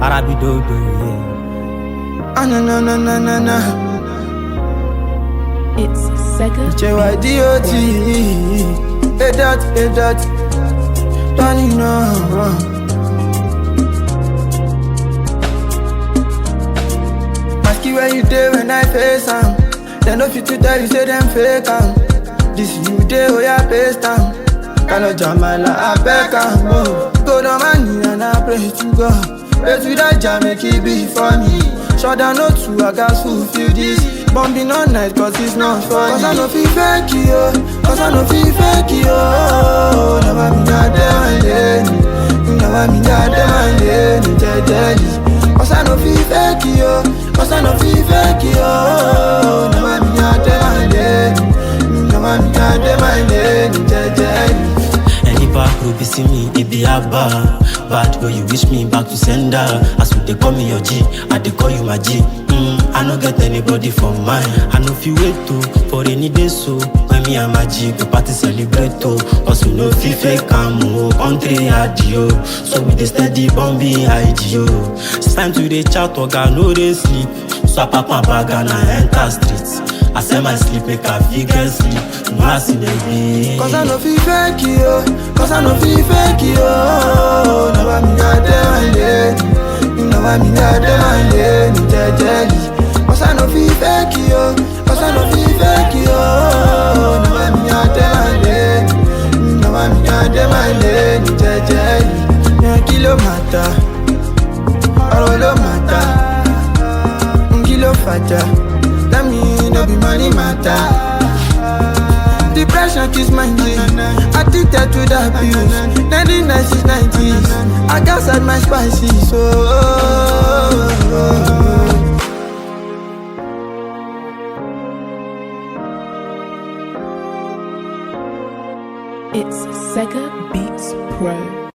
Arabidodo, yeah. Ah, na na na na na na. It's Sega. JYDOT. A dot. Don't you know? Ask you where you dey when I face am. They no fit to tell you say them fake am. This you dey oh yeah paste am. Cannot Jamala I beg am. Go down my knee and I pray to God. Pray to that jam make it be for me. Shut down no two I got fulfill this. Bumping all night cause it's not funny. Cause I no feel fake yo. Cause I no feel fake yo. Never me not my lady. Never me not my lady. Jejeli. Cause I no feel fake yo. Cause I no feel fake yo. Never me not my lady. Never me not my lady. Jejeli. Any back will be see me, it be a bar. Bad girl, you wish me back to sender. As they call me your G, I they call you my G. I no get anybody for mine. I know if you wait to for any day so. When me and my G go party celebrate to. Cause we know fi fake am country adio. So we dey steady bombing IGO. It's time to dey chat oga no dey sleep. So I pack my bag and I enter streets. I say my sleep make I figure sleep. No I see the way. Cause I no feel fake yo. Cause I no feel fake yo. Never me got my lady. Never me got my lady. Jejeli. Cause I no feel fake yo. Cause I no feel fake yo. Never me got my lady. Never me got my lady. Jejeli. Yeah, kilo mata. Arolo mata. Kilo fata. That mean no be money matter. Depression kills my brain. Addicted to the pills. 1990s, 90s. I gas at my spices. It's Sega Beats Pro.